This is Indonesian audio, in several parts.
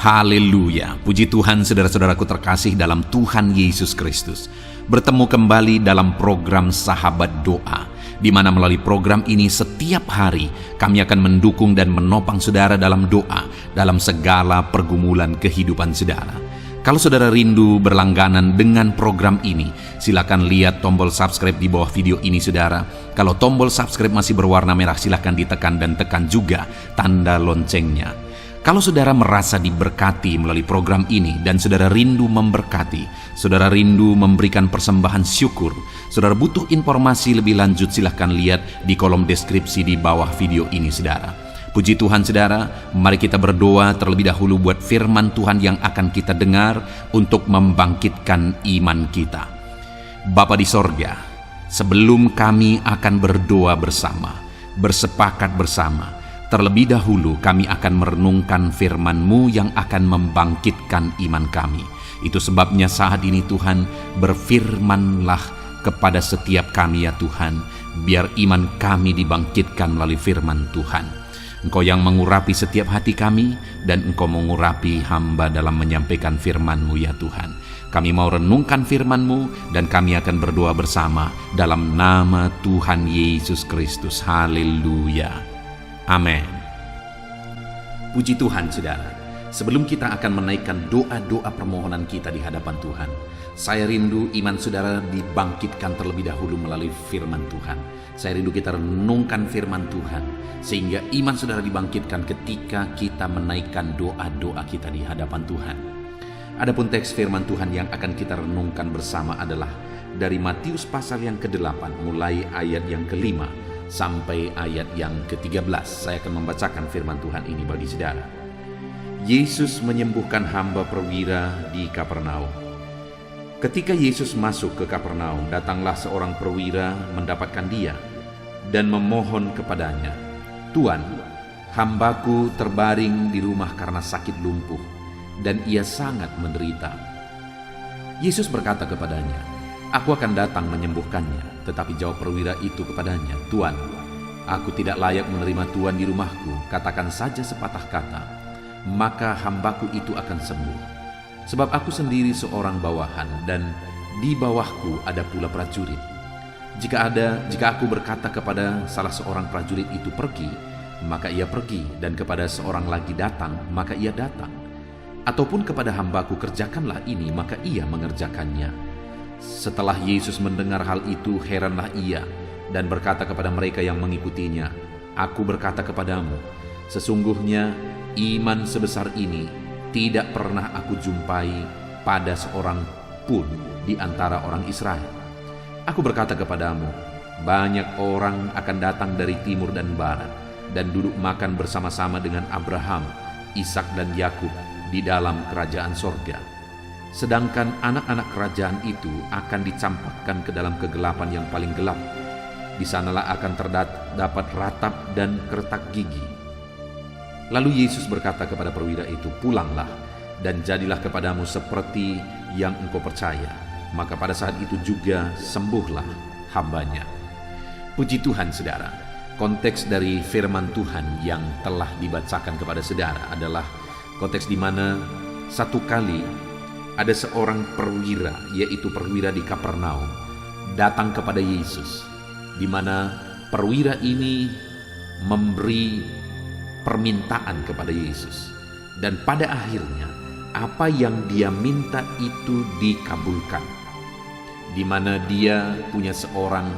Haleluya, puji Tuhan saudara-saudaraku terkasih dalam Tuhan Yesus Kristus. Bertemu kembali dalam program Sahabat Doa, di mana melalui program ini setiap hari kami akan mendukung dan menopang saudara dalam doa, dalam segala pergumulan kehidupan saudara. Kalau saudara rindu berlangganan dengan program ini, silakan lihat tombol subscribe di bawah video ini saudara. Kalau tombol subscribe masih berwarna merah, silakan ditekan dan tekan juga tanda loncengnya. Kalau saudara merasa diberkati melalui program ini dan saudara rindu memberkati, saudara rindu memberikan persembahan syukur, saudara butuh informasi lebih lanjut, silahkan lihat di kolom deskripsi di bawah video ini saudara. Puji Tuhan saudara, mari kita berdoa terlebih dahulu buat firman Tuhan yang akan kita dengar untuk membangkitkan iman kita. Bapa di sorga, sebelum kami akan berdoa bersama, bersepakat bersama, terlebih dahulu kami akan merenungkan firman-Mu yang akan membangkitkan iman kami. Itu sebabnya saat ini Tuhan, berfirmanlah kepada setiap kami ya Tuhan, biar iman kami dibangkitkan melalui firman Tuhan. Engkau yang mengurapi setiap hati kami, dan Engkau mengurapi hamba dalam menyampaikan firman-Mu ya Tuhan. Kami mau renungkan firman-Mu, dan kami akan berdoa bersama dalam nama Tuhan Yesus Kristus. Haleluya. Amin. Puji Tuhan saudara, sebelum kita akan menaikkan doa-doa permohonan kita di hadapan Tuhan, saya rindu iman saudara dibangkitkan terlebih dahulu melalui firman Tuhan. Saya rindu kita renungkan firman Tuhan, sehingga iman saudara dibangkitkan ketika kita menaikkan doa-doa kita di hadapan Tuhan. Adapun teks firman Tuhan yang akan kita renungkan bersama adalah dari Matius pasal yang ke-8, mulai ayat yang ke-5 sampai ayat yang ke-13. Saya akan membacakan firman Tuhan ini bagi saudara. Yesus menyembuhkan hamba perwira di Kapernaum. Ketika Yesus masuk ke Kapernaum, datanglah seorang perwira mendapatkan dia dan memohon kepadanya, "Tuan, hambaku terbaring di rumah karena sakit lumpuh, dan ia sangat menderita." Yesus berkata kepadanya, "Aku akan datang menyembuhkannya." Tetapi jawab perwira itu kepadanya, "Tuan, aku tidak layak menerima Tuan di rumahku. Katakan saja sepatah kata, maka hambaku itu akan sembuh. Sebab aku sendiri seorang bawahan, dan di bawahku ada pula prajurit. Jika aku berkata kepada salah seorang prajurit itu pergi, maka ia pergi, dan kepada seorang lagi datang, maka ia datang. Ataupun kepada hambaku kerjakanlah ini, maka ia mengerjakannya." Setelah Yesus mendengar hal itu, heranlah ia dan berkata kepada mereka yang mengikutinya, "Aku berkata kepadamu, sesungguhnya iman sebesar ini tidak pernah aku jumpai pada seorang pun di antara orang Israel. Aku berkata kepadamu, banyak orang akan datang dari timur dan barat dan duduk makan bersama-sama dengan Abraham, Ishak dan Yakub di dalam kerajaan sorga. Sedangkan anak-anak kerajaan itu akan dicampakkan ke dalam kegelapan yang paling gelap. Di sanalah akan terdapat ratap dan retak gigi." Lalu Yesus berkata kepada perwira itu, "Pulanglah, dan jadilah kepadamu seperti yang engkau percaya." Maka pada saat itu juga sembuhlah hambanya. Puji Tuhan saudara, konteks dari firman Tuhan yang telah dibacakan kepada saudara adalah konteks di mana satu kali ada seorang perwira, yaitu perwira di Kapernaum, datang kepada Yesus, di mana perwira ini memberi permintaan kepada Yesus, dan pada akhirnya apa yang dia minta itu dikabulkan, di mana dia punya seorang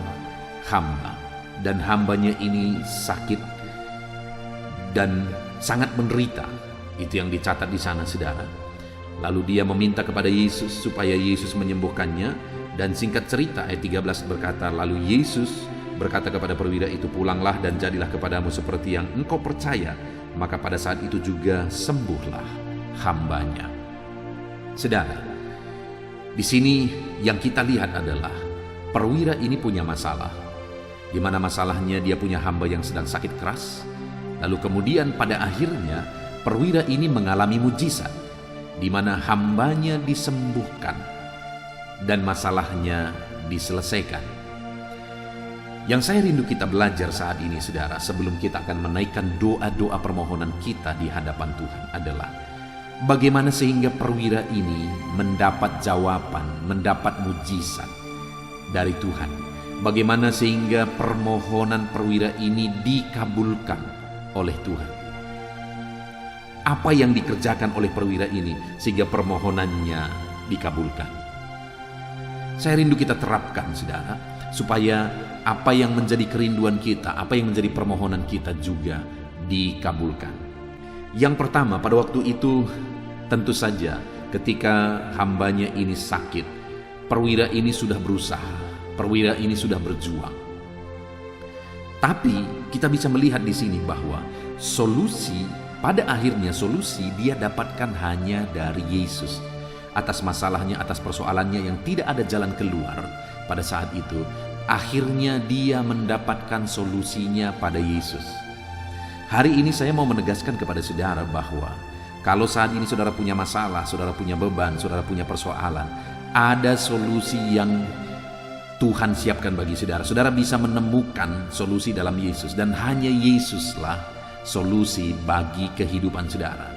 hamba, dan hambanya ini sakit dan sangat menderita. Itu yang dicatat di sana saudara. Lalu dia meminta kepada Yesus supaya Yesus menyembuhkannya, dan singkat cerita ayat 13 berkata, lalu Yesus berkata kepada perwira itu, "Pulanglah, dan jadilah kepadamu seperti yang engkau percaya." Maka pada saat itu juga sembuhlah hambanya. Saudara, di sini yang kita lihat adalah perwira ini punya masalah, di mana masalahnya dia punya hamba yang sedang sakit keras. Lalu kemudian pada akhirnya perwira ini mengalami mujizat, di mana hambanya disembuhkan dan masalahnya diselesaikan. Yang saya rindu kita belajar saat ini saudara, sebelum kita akan menaikkan doa-doa permohonan kita di hadapan Tuhan adalah Bagaimana sehingga perwira ini mendapat jawaban, mendapat mujizat dari Tuhan? Bagaimana sehingga permohonan perwira ini dikabulkan oleh Tuhan? Apa yang dikerjakan oleh perwira ini sehingga permohonannya dikabulkan? Saya rindu kita terapkan, saudara, supaya apa yang menjadi kerinduan kita, apa yang menjadi permohonan kita juga dikabulkan. Yang pertama, pada waktu itu tentu saja ketika hambanya ini sakit, perwira ini sudah berusaha, perwira ini sudah berjuang. Tapi kita bisa melihat di sini bahwa pada akhirnya solusi dia dapatkan hanya dari Yesus. Atas masalahnya, atas persoalannya yang tidak ada jalan keluar pada saat itu, akhirnya dia mendapatkan solusinya pada Yesus. Hari ini saya mau menegaskan kepada saudara bahwa kalau saat ini saudara punya masalah, saudara punya beban, saudara punya persoalan, ada solusi yang Tuhan siapkan bagi saudara. Saudara bisa menemukan solusi dalam Yesus, dan hanya Yesuslah solusi bagi kehidupan saudara.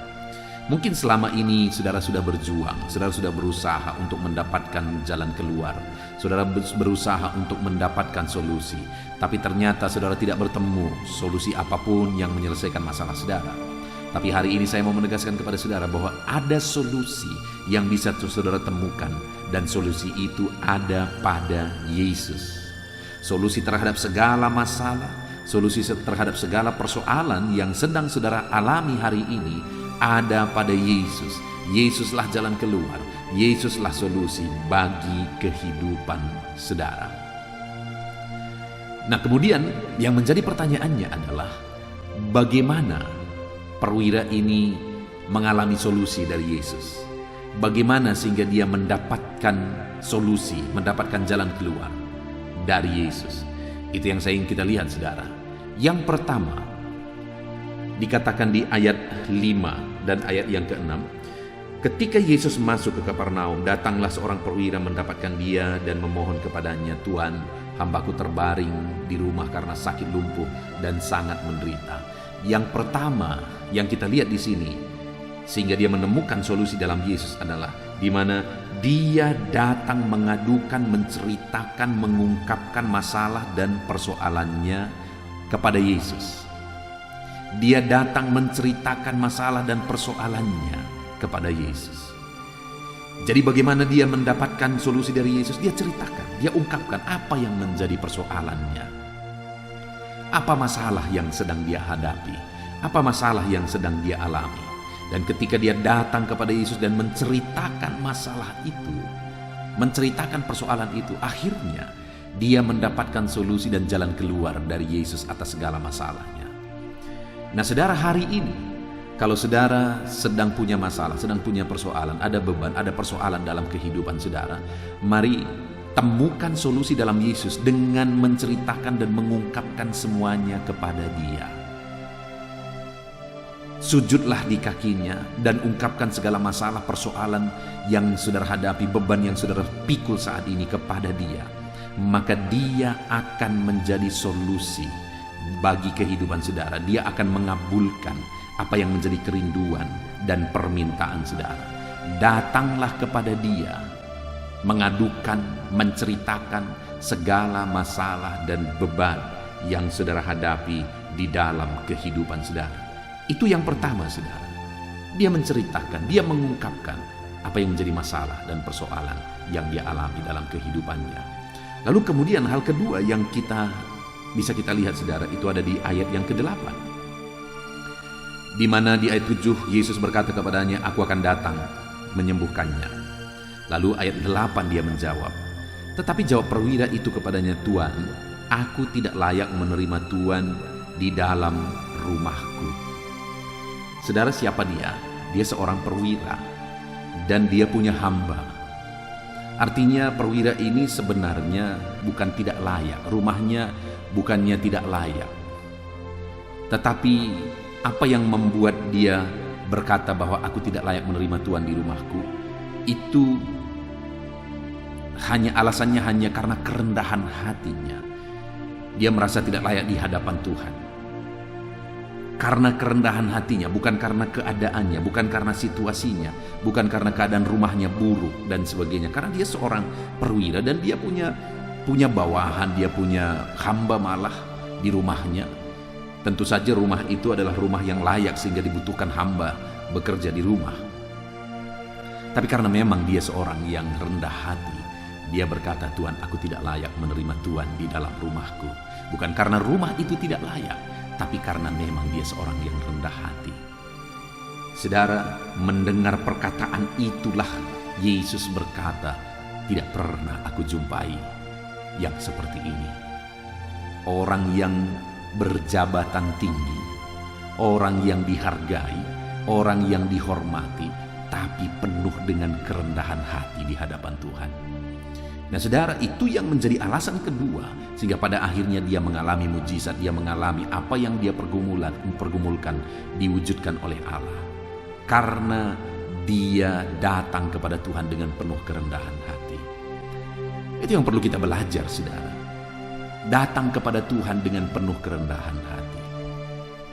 Mungkin selama ini saudara sudah berjuang, saudara sudah berusaha untuk mendapatkan jalan keluar, saudara berusaha untuk mendapatkan solusi, tapi ternyata saudara tidak bertemu solusi apapun yang menyelesaikan masalah saudara. Tapi hari ini saya mau menegaskan kepada saudara bahwa ada solusi yang bisa saudara temukan, dan solusi itu ada pada Yesus. Solusi terhadap segala masalah, solusi terhadap segala persoalan yang sedang saudara alami hari ini ada pada Yesus. Yesuslah jalan keluar, Yesuslah solusi bagi kehidupan saudara. Nah, kemudian yang menjadi pertanyaannya adalah bagaimana perwira ini mengalami solusi dari Yesus? Bagaimana sehingga dia mendapatkan solusi, mendapatkan jalan keluar dari Yesus? Itu yang saya ingin kita lihat, saudara. Yang pertama dikatakan di ayat 5 dan ayat yang ke-6, ketika Yesus masuk ke Kapernaum, datanglah seorang perwira mendapatkan dia dan memohon kepadanya, "Tuhan, hambaku terbaring di rumah karena sakit lumpuh dan sangat menderita." Yang pertama yang kita lihat di sini sehingga dia menemukan solusi dalam Yesus adalah di mana dia datang mengadukan, menceritakan, mengungkapkan masalah dan persoalannya kepada Yesus. Dia datang menceritakan masalah dan persoalannya kepada Yesus. Jadi bagaimana dia mendapatkan solusi dari Yesus? Dia ceritakan, dia ungkapkan apa yang menjadi persoalannya. Apa masalah yang sedang dia hadapi? Apa masalah yang sedang dia alami? Dan ketika dia datang kepada Yesus dan menceritakan masalah itu, menceritakan persoalan itu, akhirnya dia mendapatkan solusi dan jalan keluar dari Yesus atas segala masalahnya. Nah, saudara, hari ini kalau saudara sedang punya masalah, sedang punya persoalan, ada beban, ada persoalan dalam kehidupan saudara, mari temukan solusi dalam Yesus dengan menceritakan dan mengungkapkan semuanya kepada Dia. Sujudlah di kakinya dan ungkapkan segala masalah, persoalan yang saudara hadapi, beban yang saudara pikul saat ini kepada Dia. Maka Dia akan menjadi solusi bagi kehidupan saudara. Dia akan mengabulkan apa yang menjadi kerinduan dan permintaan saudara. Datanglah kepada Dia, mengadukan, menceritakan segala masalah dan beban yang saudara hadapi di dalam kehidupan saudara. Itu yang pertama, saudara. Dia menceritakan, dia mengungkapkan apa yang menjadi masalah dan persoalan yang dia alami dalam kehidupannya. Lalu kemudian hal kedua yang bisa kita lihat, saudara, itu ada di ayat yang ke-8. Di mana di ayat 7 Yesus berkata kepadanya, "Aku akan datang menyembuhkannya." Lalu ayat 8 dia menjawab, tetapi jawab perwira itu kepadanya, "Tuan, aku tidak layak menerima Tuan di dalam rumahku." Saudara, siapa dia? Dia seorang perwira dan dia punya hamba. Artinya perwira ini sebenarnya bukan tidak layak, rumahnya bukannya tidak layak. Tetapi apa yang membuat dia berkata bahwa aku tidak layak menerima Tuhan di rumahku, itu alasannya hanya karena kerendahan hatinya. Dia merasa tidak layak di hadapan Tuhan. karena kerendahan hatinya, bukan karena keadaannya, bukan karena situasinya, bukan karena keadaan rumahnya buruk dan sebagainya. Karena dia seorang perwira dan dia punya bawahan, dia punya hamba malah di rumahnya. Tentu saja rumah itu adalah rumah yang layak sehingga dibutuhkan hamba bekerja di rumah. Tapi karena memang dia seorang yang rendah hati, dia berkata, Tuhan, aku tidak layak menerima Tuhan di dalam rumahku. Bukan karena rumah itu tidak layak, tapi karena memang dia seorang yang rendah hati. Saudara, mendengar perkataan itulah Yesus berkata, tidak pernah aku jumpai yang seperti ini. Orang yang berjabatan tinggi, orang yang dihargai, orang yang dihormati, tapi penuh dengan kerendahan hati di hadapan Tuhan. Nah saudara, itu yang menjadi alasan kedua sehingga pada akhirnya dia mengalami mujizat, dia mengalami apa yang dia pergumulkan diwujudkan oleh Allah. Karena dia datang kepada Tuhan dengan penuh kerendahan hati. Itu yang perlu kita belajar saudara. Datang kepada Tuhan dengan penuh kerendahan hati.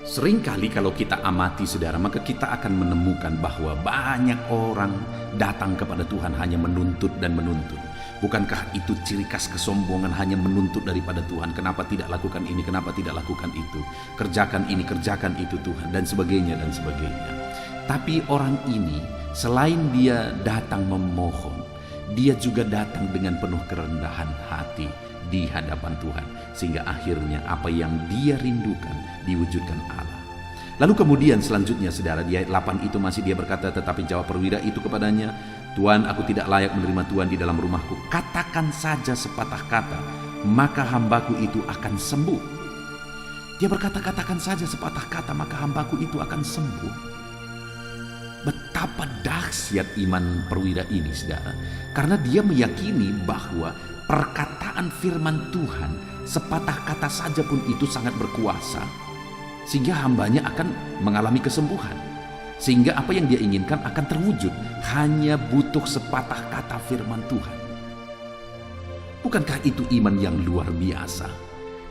Seringkali kalau kita amati saudara, maka kita akan menemukan bahwa banyak orang datang kepada Tuhan hanya menuntut dan menuntut. Bukankah itu ciri khas kesombongan, hanya menuntut daripada Tuhan? Kenapa tidak lakukan ini, kenapa tidak lakukan itu? Kerjakan ini, kerjakan itu Tuhan, dan sebagainya dan sebagainya. Tapi orang ini selain dia datang memohon, dia juga datang dengan penuh kerendahan hati di hadapan Tuhan, sehingga akhirnya apa yang dia rindukan diwujudkan Allah. Lalu kemudian selanjutnya saudara, di ayat 8 itu masih dia berkata, tetapi jawab perwira itu kepadanya, Tuhan, aku tidak layak menerima Tuhan di dalam rumahku. Katakan saja sepatah kata, maka hambaku itu akan sembuh. Dia berkata, katakan saja sepatah kata, maka hambaku itu akan sembuh. Betapa dahsyat iman perwira ini saudara, karena dia meyakini bahwa perkataan firman Tuhan sepatah kata saja pun itu sangat berkuasa, sehingga hambanya akan mengalami kesembuhan, sehingga apa yang dia inginkan akan terwujud. Hanya butuh sepatah kata firman Tuhan. Bukankah itu iman yang luar biasa,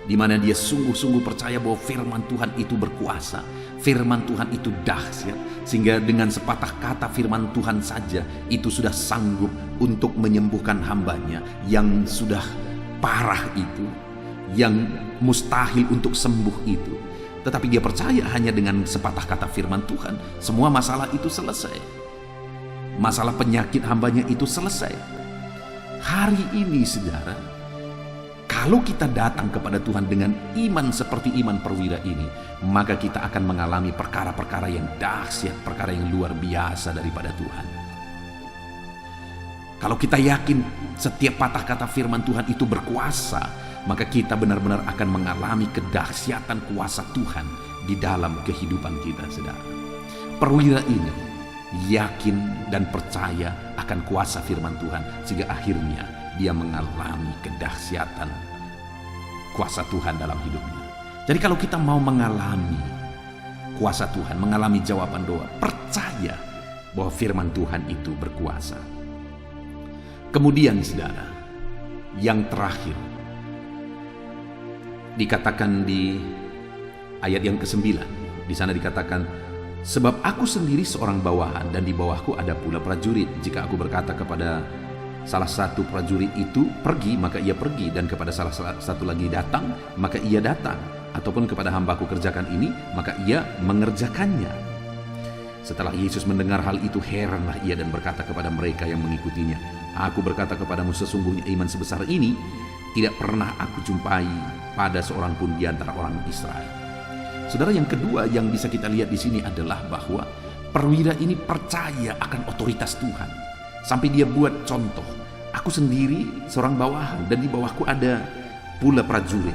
di mana dia sungguh-sungguh percaya bahwa firman Tuhan itu berkuasa, firman Tuhan itu dahsyat, sehingga dengan sepatah kata firman Tuhan saja itu sudah sanggup untuk menyembuhkan hambanya yang sudah parah itu, yang mustahil untuk sembuh itu. Tetapi dia percaya hanya dengan sepatah kata firman Tuhan, semua masalah itu selesai. Masalah penyakit hambanya itu selesai. Hari ini saudara, kalau kita datang kepada Tuhan dengan iman seperti iman perwira ini, maka kita akan mengalami perkara-perkara yang dahsyat, perkara yang luar biasa daripada Tuhan. Kalau kita yakin setiap patah kata firman Tuhan itu berkuasa, maka kita benar-benar akan mengalami kedahsyatan kuasa Tuhan di dalam kehidupan kita, saudara. Perwira ini yakin dan percaya akan kuasa firman Tuhan, sehingga akhirnya dia mengalami kedahsyatan kuasa Tuhan dalam hidupnya. Jadi kalau kita mau mengalami kuasa Tuhan, mengalami jawaban doa, percaya bahwa firman Tuhan itu berkuasa. Kemudian saudara, yang terakhir dikatakan di ayat yang ke-9, di sana dikatakan, sebab aku sendiri seorang bawahan dan di bawahku ada pula prajurit. Jika aku berkata kepada salah satu prajurit itu pergi, maka ia pergi, dan kepada salah satu lagi datang, maka ia datang, ataupun kepada hambaku kerjakan ini, maka ia mengerjakannya. Setelah Yesus mendengar hal itu, heranlah ia dan berkata kepada mereka yang mengikutinya, aku berkata kepadamu, sesungguhnya iman sebesar ini tidak pernah aku jumpai pada seorang pun di antara orang Israel. Saudara, yang kedua yang bisa kita lihat di sini adalah bahwa perwira ini percaya akan otoritas Tuhan. Sampai dia buat contoh, aku sendiri seorang bawahan dan di bawahku ada pula prajurit.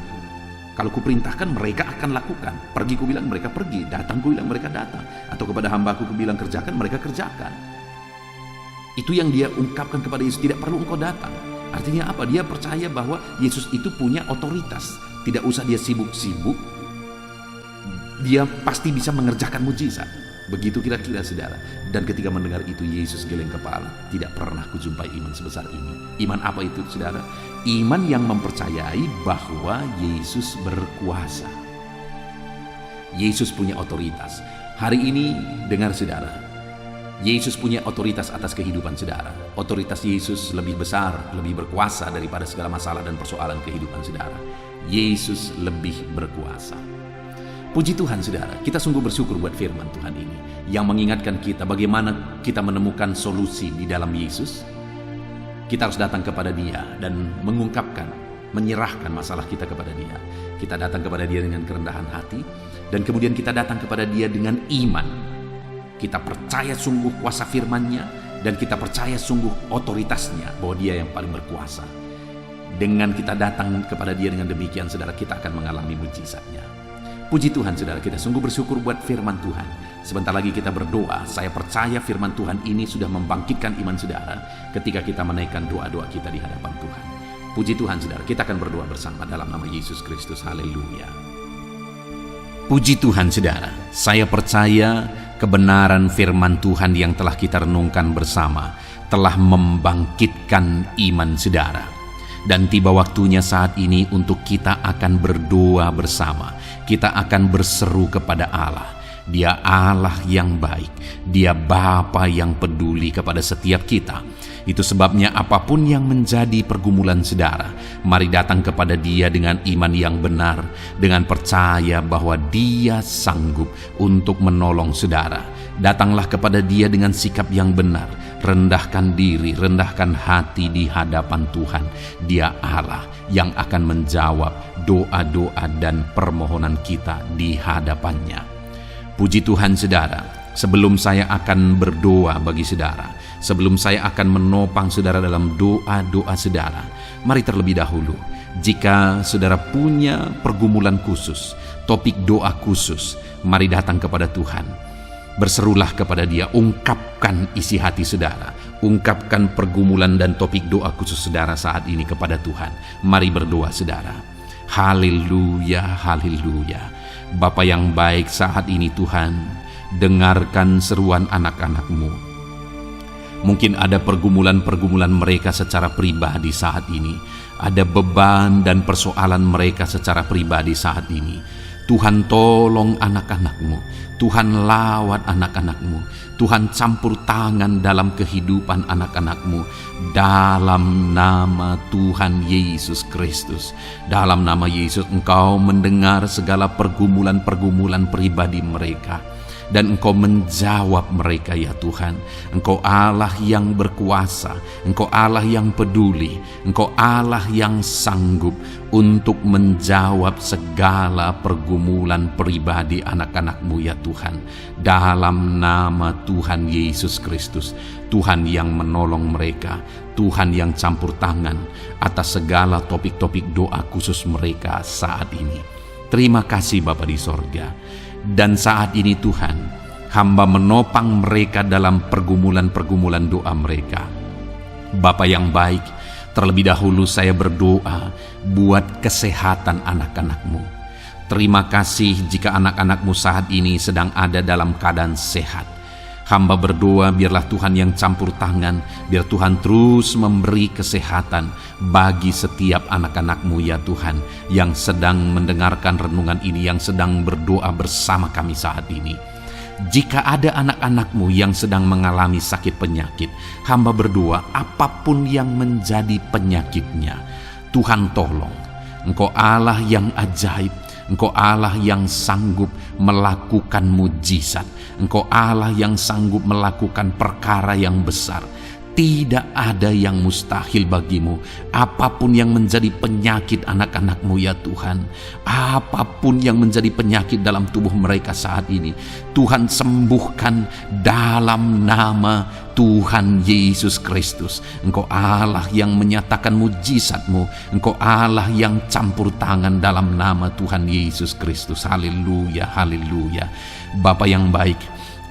Kalau kuperintahkan mereka akan lakukan, pergi kubilang mereka pergi, datang kubilang mereka datang, atau kepada hambaku kubilang kerjakan mereka kerjakan. Itu yang dia ungkapkan kepada Yesus, tidak perlu engkau datang. Artinya apa? Dia percaya bahwa Yesus itu punya otoritas, tidak usah dia sibuk-sibuk, dia pasti bisa mengerjakan mujizat. Begitu kira-kira saudara. Dan ketika mendengar itu, Yesus geleng kepala. Tidak pernah kujumpai iman sebesar ini. Iman apa itu saudara? Iman yang mempercayai bahwa Yesus berkuasa. Yesus punya otoritas. Hari ini dengar saudara, Yesus punya otoritas atas kehidupan saudara. Otoritas Yesus lebih besar, lebih berkuasa daripada segala masalah dan persoalan kehidupan saudara. Yesus lebih berkuasa. Puji Tuhan saudara, kita sungguh bersyukur buat firman Tuhan ini yang mengingatkan kita bagaimana kita menemukan solusi di dalam Yesus. Kita harus datang kepada Dia dan mengungkapkan, menyerahkan masalah kita kepada Dia. Kita datang kepada Dia dengan kerendahan hati, dan kemudian kita datang kepada Dia dengan iman. Kita percaya sungguh kuasa firman-Nya, dan kita percaya sungguh otoritasnya bahwa Dia yang paling berkuasa. Dengan kita datang kepada Dia dengan demikian, saudara, kita akan mengalami mujizatnya. Puji Tuhan saudara, kita sungguh bersyukur buat firman Tuhan. Sebentar lagi kita berdoa. Saya percaya firman Tuhan ini sudah membangkitkan iman saudara ketika kita menaikkan doa-doa kita di hadapan Tuhan. Puji Tuhan saudara, kita akan berdoa bersama dalam nama Yesus Kristus. Haleluya. Puji Tuhan saudara, saya percaya kebenaran firman Tuhan yang telah kita renungkan bersama telah membangkitkan iman saudara. Dan tiba waktunya saat ini untuk kita akan berdoa bersama. Kita akan berseru kepada Allah. Dia Allah yang baik. Dia Bapa yang peduli kepada setiap kita. Itu sebabnya apapun yang menjadi pergumulan saudara, mari datang kepada Dia dengan iman yang benar, dengan percaya bahwa Dia sanggup untuk menolong saudara. Datanglah kepada Dia dengan sikap yang benar, rendahkan diri, rendahkan hati di hadapan Tuhan. Dia Allah yang akan menjawab doa-doa dan permohonan kita di hadapannya. Puji Tuhan saudara, sebelum saya akan berdoa bagi saudara, sebelum saya akan menopang saudara dalam doa-doa saudara, mari terlebih dahulu, jika saudara punya pergumulan khusus, topik doa khusus, mari datang kepada Tuhan. Berserulah kepada Dia, ungkapkan isi hati saudara, ungkapkan pergumulan dan topik doa khusus saudara saat ini kepada Tuhan. Mari berdoa saudara. Haleluya, haleluya. Bapa yang baik, saat ini Tuhan, dengarkan seruan anak-anak-Mu. Mungkin ada pergumulan-pergumulan mereka secara pribadi saat ini. Ada beban dan persoalan mereka secara pribadi saat ini. Tuhan tolong anak-anak-Mu. Tuhan lawat anak-anak-Mu. Tuhan campur tangan dalam kehidupan anak-anak-Mu. Dalam nama Tuhan Yesus Kristus. Dalam nama Yesus, Engkau mendengar segala pergumulan-pergumulan pribadi mereka. Dan Engkau menjawab mereka ya Tuhan. Engkau Allah yang berkuasa, Engkau Allah yang peduli, Engkau Allah yang sanggup untuk menjawab segala pergumulan pribadi anak-anak-Mu ya Tuhan. Dalam nama Tuhan Yesus Kristus, Tuhan yang menolong mereka, Tuhan yang campur tangan atas segala topik-topik doa khusus mereka saat ini. Terima kasih Bapa di sorga. Dan saat ini Tuhan, hamba menopang mereka dalam pergumulan-pergumulan doa mereka. Bapa yang baik, terlebih dahulu saya berdoa buat kesehatan anak-anak-Mu. Terima kasih jika anak-anak-Mu saat ini sedang ada dalam keadaan sehat. Hamba berdoa biarlah Tuhan yang campur tangan, biar Tuhan terus memberi kesehatan bagi setiap anak-anak-Mu ya Tuhan, yang sedang mendengarkan renungan ini, yang sedang berdoa bersama kami saat ini. Jika ada anak-anak-Mu yang sedang mengalami sakit penyakit, hamba berdoa apapun yang menjadi penyakitnya, Tuhan tolong. Engkau Allah yang ajaib, Engkau Allah yang sanggup melakukan mujizat. Engkau Allah yang sanggup melakukan perkara yang besar. Tidak ada yang mustahil bagimu. Apapun yang menjadi penyakit anak-anak-Mu ya Tuhan, apapun yang menjadi penyakit dalam tubuh mereka saat ini, Tuhan sembuhkan dalam nama Tuhan Yesus Kristus. Engkau Allah yang menyatakan mujizat-Mu. Engkau Allah yang campur tangan dalam nama Tuhan Yesus Kristus. Haleluya, haleluya. Bapa yang baik,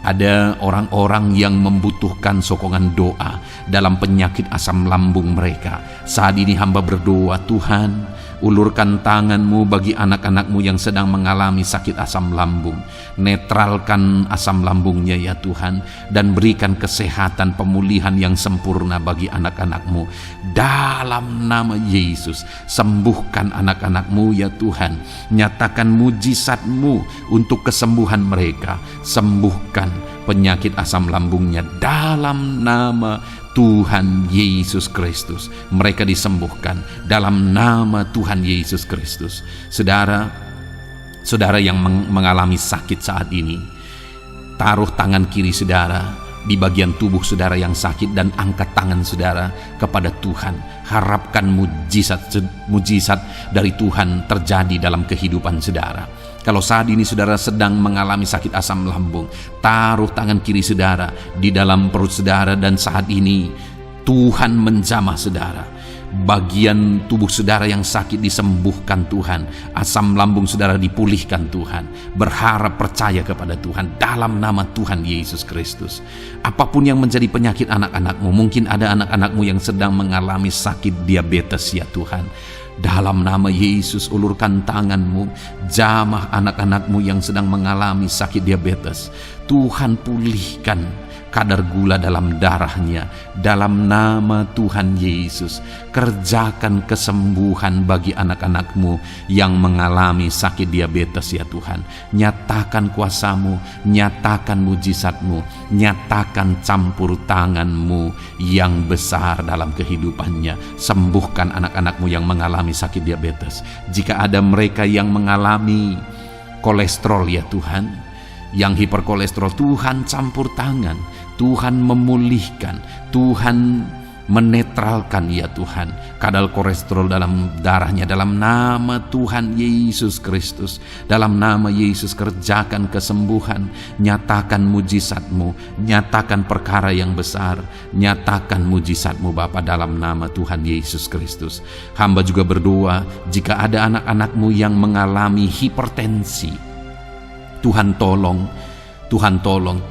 ada orang-orang yang membutuhkan sokongan doa dalam penyakit asam lambung mereka. Saat ini hamba berdoa, Tuhan, Ulurkan tangan-Mu bagi anak-anak-Mu yang sedang mengalami sakit asam lambung. Netralkan asam lambungnya ya Tuhan, dan berikan kesehatan pemulihan yang sempurna bagi anak-anak-Mu. Dalam nama Yesus, sembuhkan anak-anak-Mu ya Tuhan. Nyatakan mujizat-Mu untuk kesembuhan mereka. Sembuhkan penyakit asam lambungnya dalam nama Tuhan Yesus Kristus. Mereka disembuhkan dalam nama Tuhan Yesus Kristus. Saudara yang mengalami sakit saat ini, taruh tangan kiri saudara di bagian tubuh saudara yang sakit dan angkat tangan saudara kepada Tuhan. Harapkan mujizat dari Tuhan terjadi dalam kehidupan saudara. Kalau saat ini saudara sedang mengalami sakit asam lambung, taruh tangan kiri saudara di dalam perut saudara, dan saat ini Tuhan menjamah saudara. Bagian tubuh saudara yang sakit disembuhkan Tuhan. Asam lambung saudara dipulihkan Tuhan. Berharap, percaya kepada Tuhan dalam nama Tuhan Yesus Kristus. Apapun yang menjadi penyakit anak-anakmu, mungkin ada anak-anakmu yang sedang mengalami sakit diabetes ya Tuhan. Dalam nama Yesus, ulurkan tangan-Mu, jamah anak-anak-Mu yang sedang mengalami sakit diabetes. Tuhan pulihkan kadar gula dalam darahnya. Dalam nama Tuhan Yesus, kerjakan kesembuhan bagi anak-anak-Mu yang mengalami sakit diabetes ya Tuhan. Nyatakan kuasa-Mu, nyatakan mujizat-Mu, nyatakan campur tangan-Mu yang besar dalam kehidupannya. Sembuhkan anak-anak-Mu yang mengalami sakit diabetes. Jika ada mereka yang mengalami kolesterol ya Tuhan, yang hiperkolesterol, Tuhan campur tangan, Tuhan memulihkan, Tuhan menetralkan ya Tuhan kadar kolesterol dalam darahnya. Dalam nama Tuhan Yesus Kristus, dalam nama Yesus, kerjakan kesembuhan, nyatakan mujizat-Mu, nyatakan perkara yang besar, nyatakan mujizat-Mu Bapa, dalam nama Tuhan Yesus Kristus. Hamba juga berdoa jika ada anak-anak-Mu yang mengalami hipertensi, Tuhan tolong,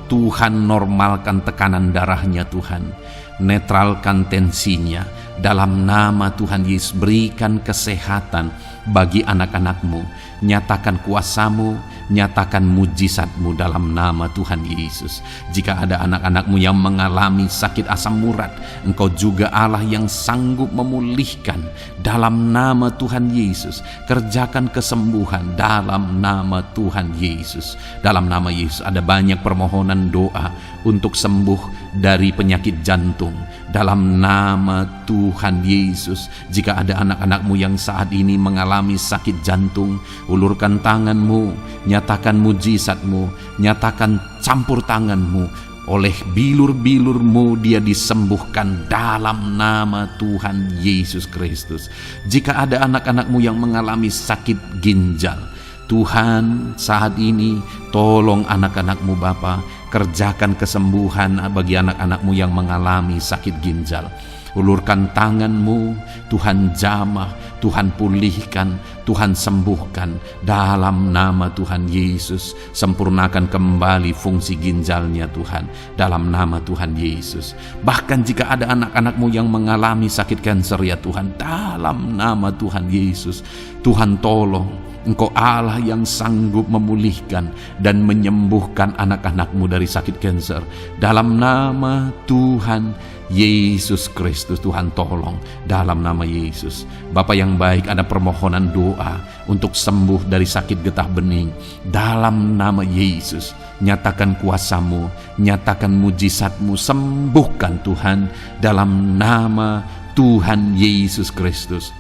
Tuhan normalkan tekanan darahnya Tuhan, netralkan tensinya. Dalam nama Tuhan Yesus, berikan kesehatan bagi anak-anak-Mu. Nyatakan kuasa-Mu, nyatakan mujizat-Mu dalam nama Tuhan Yesus. Jika ada anak-anak-Mu yang mengalami sakit asam urat, Engkau juga Allah yang sanggup memulihkan. Dalam nama Tuhan Yesus, kerjakan kesembuhan dalam nama Tuhan Yesus. Dalam nama Yesus, ada banyak permohonan doa untuk sembuh dari penyakit jantung. Dalam nama Tuhan Yesus, jika ada anak-anak-Mu yang saat ini mengalami sakit jantung, ulurkan tangan-Mu, nyatakan mujizat-Mu, nyatakan campur tangan-Mu. Oleh bilur-bilur-Mu dia disembuhkan dalam nama Tuhan Yesus Kristus. Jika ada anak-anak-Mu yang mengalami sakit ginjal, Tuhan saat ini tolong anak-anak-Mu Bapa, kerjakan kesembuhan bagi anak-anak-Mu yang mengalami sakit ginjal. Ulurkan tangan-Mu, Tuhan jamah, Tuhan pulihkan, Tuhan sembuhkan dalam nama Tuhan Yesus. Sempurnakan kembali fungsi ginjalnya Tuhan, dalam nama Tuhan Yesus. Bahkan jika ada anak-anak-Mu yang mengalami sakit kanker ya Tuhan, dalam nama Tuhan Yesus, Tuhan tolong. Engkau Allah yang sanggup memulihkan dan menyembuhkan anak-anak-Mu dari sakit kanker. Dalam nama Tuhan Yesus Kristus, Tuhan tolong dalam nama Yesus. Bapa yang baik, ada permohonan doa untuk sembuh dari sakit getah bening. Dalam nama Yesus, nyatakan kuasa-Mu, nyatakan mujizat-Mu, sembuhkan Tuhan dalam nama Tuhan Yesus Kristus.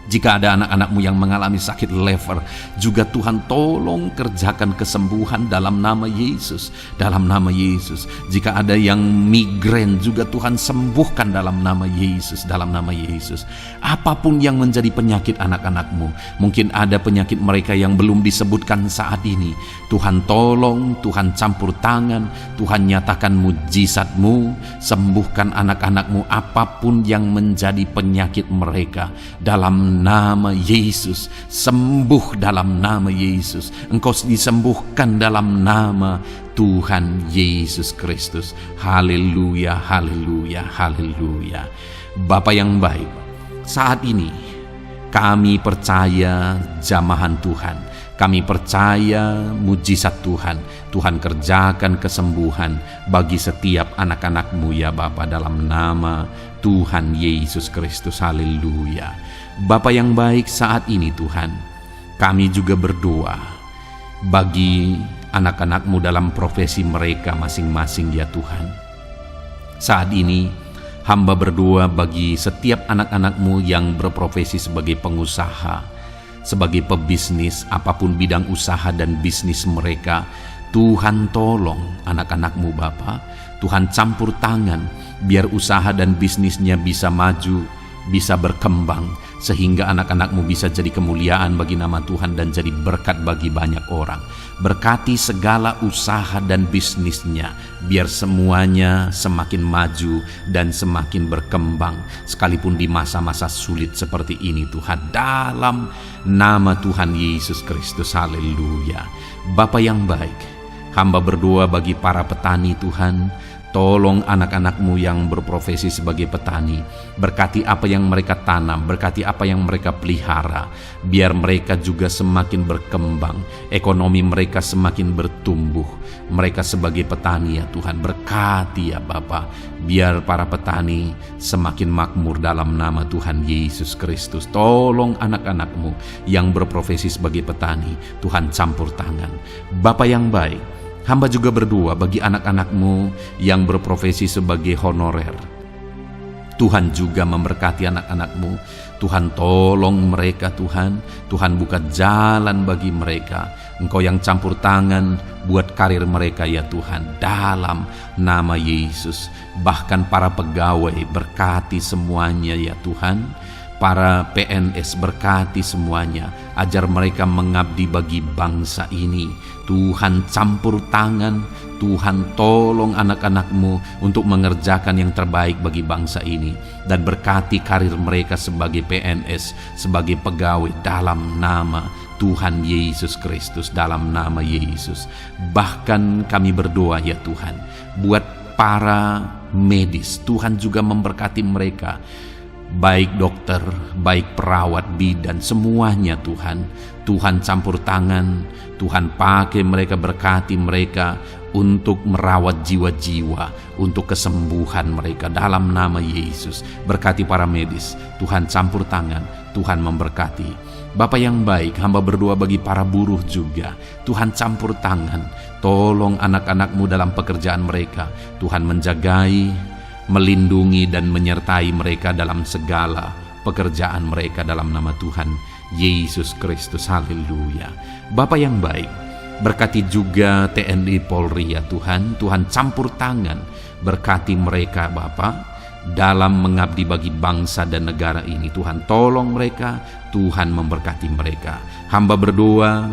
Jika ada anak-anak-Mu yang mengalami sakit lever, juga Tuhan tolong kerjakan kesembuhan dalam nama Yesus. Dalam nama Yesus. Jika ada yang migrain, juga Tuhan sembuhkan dalam nama Yesus. Dalam nama Yesus. Apapun yang menjadi penyakit anak-anak-Mu, mungkin ada penyakit mereka yang belum disebutkan saat ini, Tuhan tolong, Tuhan campur tangan, Tuhan nyatakan mujizat-Mu, sembuhkan anak-anak-Mu apapun yang menjadi penyakit mereka. Dalam nama Yesus, sembuh dalam nama Yesus. Engkau disembuhkan dalam nama Tuhan Yesus Kristus. Haleluya, haleluya, haleluya. Bapa yang baik, saat ini Kami percaya jamahan Tuhan, kami percaya mujizat Tuhan. Tuhan kerjakan kesembuhan bagi setiap anak-anak-Mu ya Bapa, dalam nama Tuhan Yesus Kristus. Haleluya. Bapa yang baik, saat ini Tuhan, kami juga berdoa bagi anak-anak-Mu dalam profesi mereka masing-masing ya Tuhan. Saat ini hamba berdoa bagi setiap anak-anak-Mu yang berprofesi sebagai pengusaha, sebagai pebisnis, apapun bidang usaha dan bisnis mereka. Tuhan tolong anak-anak-Mu Bapa. Tuhan campur tangan biar usaha dan bisnisnya bisa maju, bisa berkembang, sehingga anak-anak-Mu bisa jadi kemuliaan bagi nama Tuhan dan jadi berkat bagi banyak orang. Berkati segala usaha dan bisnisnya, biar semuanya semakin maju dan semakin berkembang, sekalipun di masa-masa sulit seperti ini Tuhan, dalam nama Tuhan Yesus Kristus. Haleluya. Bapa yang baik, hamba berdoa bagi para petani Tuhan. Tolong anak-anak-Mu yang berprofesi sebagai petani, berkati apa yang mereka tanam, berkati apa yang mereka pelihara, biar mereka juga semakin berkembang, ekonomi mereka semakin bertumbuh. Mereka sebagai petani ya Tuhan, berkati ya Bapa, biar para petani semakin makmur dalam nama Tuhan Yesus Kristus. Tolong anak-anak-Mu yang berprofesi sebagai petani, Tuhan campur tangan. Bapa yang baik, hamba juga berdoa bagi anak-anak-Mu yang berprofesi sebagai honorer. Tuhan juga memberkati anak-anak-Mu. Tuhan tolong mereka Tuhan. Tuhan buka jalan bagi mereka. Engkau yang campur tangan buat karir mereka ya Tuhan, dalam nama Yesus. Bahkan para pegawai berkati semuanya ya Tuhan. Para PNS berkati semuanya, ajar mereka mengabdi bagi bangsa ini. Tuhan campur tangan, Tuhan tolong anak-anak-Mu untuk mengerjakan yang terbaik bagi bangsa ini. Dan berkati karir mereka sebagai PNS, sebagai pegawai, dalam nama Tuhan Yesus Kristus, dalam nama Yesus. Bahkan kami berdoa ya Tuhan, buat para medis, Tuhan juga memberkati mereka. Baik dokter, baik perawat, bidan, semuanya Tuhan. Tuhan campur tangan, Tuhan pakai mereka, berkati mereka untuk merawat jiwa-jiwa, untuk kesembuhan mereka dalam nama Yesus. Berkati para medis, Tuhan campur tangan, Tuhan memberkati. Bapa yang baik, hamba berdoa bagi para buruh juga. Tuhan campur tangan, tolong anak-anak-Mu dalam pekerjaan mereka. Tuhan menjagai, melindungi dan menyertai mereka dalam segala pekerjaan mereka dalam nama Tuhan Yesus Kristus. Haleluya. Bapa yang baik, berkati juga TNI Polri ya Tuhan. Tuhan campur tangan, berkati mereka Bapa dalam mengabdi bagi bangsa dan negara ini. Tuhan tolong mereka, Tuhan memberkati mereka. Hamba berdoa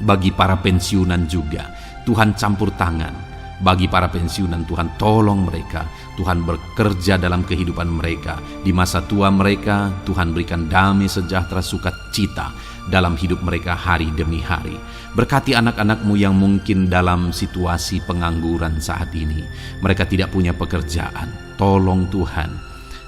bagi para pensiunan juga. Tuhan campur tangan bagi para pensiunan, Tuhan tolong mereka. Tuhan bekerja dalam kehidupan mereka. Di masa tua mereka, Tuhan berikan damai, sejahtera, sukacita dalam hidup mereka hari demi hari. Berkati anak-anak-Mu yang mungkin dalam situasi pengangguran saat ini. Mereka tidak punya pekerjaan. Tolong Tuhan,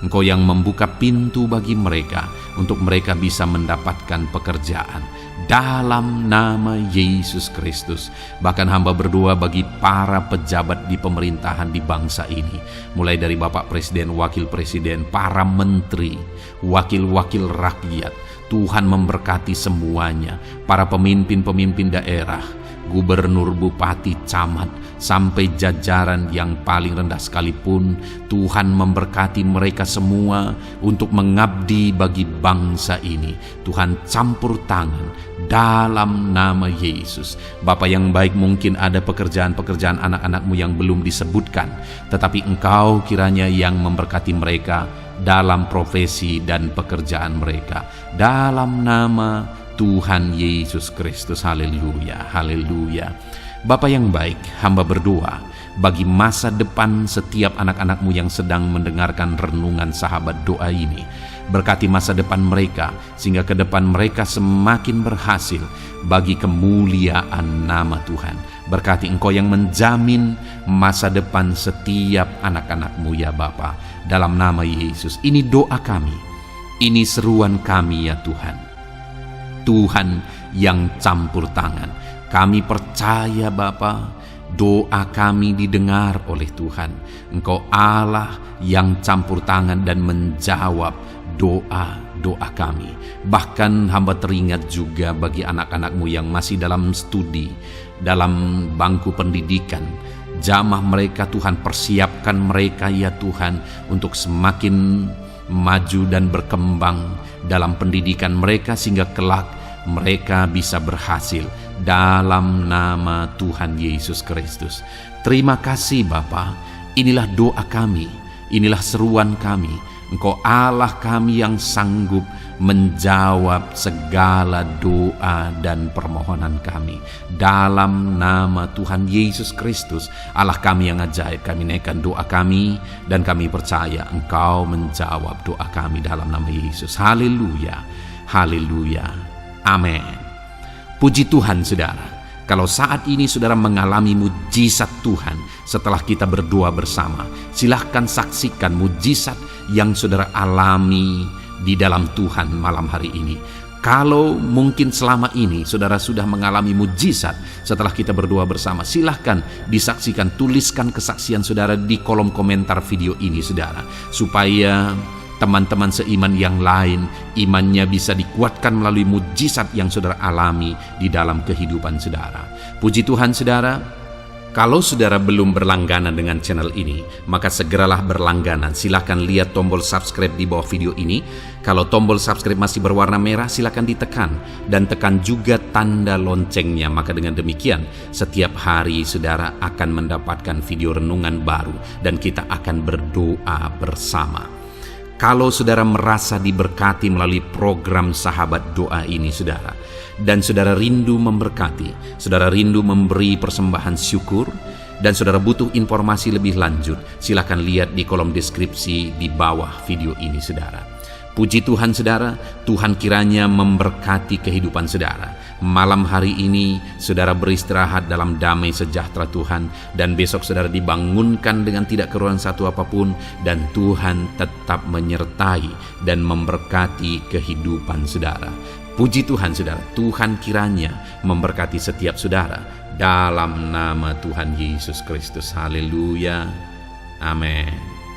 Engkau yang membuka pintu bagi mereka untuk mereka bisa mendapatkan pekerjaan. Dalam nama Yesus Kristus. Bahkan hamba berdoa bagi para pejabat di pemerintahan di bangsa ini, mulai dari Bapak Presiden, Wakil Presiden, para menteri, wakil-wakil rakyat. Tuhan memberkati semuanya, para pemimpin-pemimpin daerah, gubernur, bupati, camat, sampai jajaran yang paling rendah sekalipun. Tuhan memberkati mereka semua untuk mengabdi bagi bangsa ini. Tuhan campur tangan dalam nama Yesus. Bapa yang baik, mungkin ada pekerjaan-pekerjaan anak-anak-Mu yang belum disebutkan, tetapi Engkau kiranya yang memberkati mereka dalam profesi dan pekerjaan mereka, dalam nama Tuhan Yesus Kristus. Haleluya, haleluya. Bapa yang baik, hamba berdoa bagi masa depan setiap anak-anak-Mu yang sedang mendengarkan renungan sahabat doa ini. Berkati masa depan mereka, sehingga ke depan mereka semakin berhasil bagi kemuliaan nama Tuhan. Berkati Engkau yang menjamin masa depan setiap anak-anak-Mu ya Bapa, dalam nama Yesus. Ini doa kami Ini seruan kami ya Tuhan. Tuhan yang campur tangan. Kami percaya Bapa, doa kami didengar oleh Tuhan. Engkau Allah yang campur tangan dan menjawab doa kami. Bahkan hamba teringat juga bagi anak-anak-Mu yang masih dalam studi, dalam bangku pendidikan. Jamah mereka Tuhan, persiapkan mereka ya Tuhan untuk semakin maju dan berkembang dalam pendidikan mereka sehingga kelak mereka bisa berhasil dalam nama Tuhan Yesus Kristus. Terima kasih Bapa. Inilah doa kami, inilah seruan kami. Engkau Allah kami yang sanggup menjawab segala doa dan permohonan kami. Dalam nama Tuhan Yesus Kristus, Allah kami yang ajaib, kami naikkan doa kami dan kami percaya Engkau menjawab doa kami dalam nama Yesus. Haleluya, haleluya, amin. Puji Tuhan saudara. Kalau saat ini saudara mengalami mujizat Tuhan setelah kita berdoa bersama, silahkan saksikan mujizat yang saudara alami di dalam Tuhan malam hari ini. Kalau mungkin selama ini saudara sudah mengalami mujizat setelah kita berdoa bersama, silahkan disaksikan, tuliskan kesaksian saudara di kolom komentar video ini saudara, supaya teman-teman seiman yang lain imannya bisa dikuatkan melalui mujizat yang saudara alami di dalam kehidupan saudara. Puji Tuhan saudara, kalau saudara belum berlangganan dengan channel ini, maka segeralah berlangganan. Silahkan lihat tombol subscribe di bawah video ini. Kalau tombol subscribe masih berwarna merah, silahkan ditekan dan tekan juga tanda loncengnya. Maka dengan demikian setiap hari saudara akan mendapatkan video renungan baru dan kita akan berdoa bersama. Kalau saudara merasa diberkati melalui program Sahabat Doa ini saudara, dan saudara rindu memberkati, saudara rindu memberi persembahan syukur, dan saudara butuh informasi lebih lanjut, silakan lihat di kolom deskripsi di bawah video ini saudara. Puji Tuhan saudara, Tuhan kiranya memberkati kehidupan saudara. Malam hari ini saudara beristirahat dalam damai sejahtera Tuhan, dan besok saudara dibangunkan dengan tidak kekurangan satu apapun, dan Tuhan tetap menyertai dan memberkati kehidupan saudara. Puji Tuhan saudara, Tuhan kiranya memberkati setiap saudara dalam nama Tuhan Yesus Kristus. Haleluya, amin.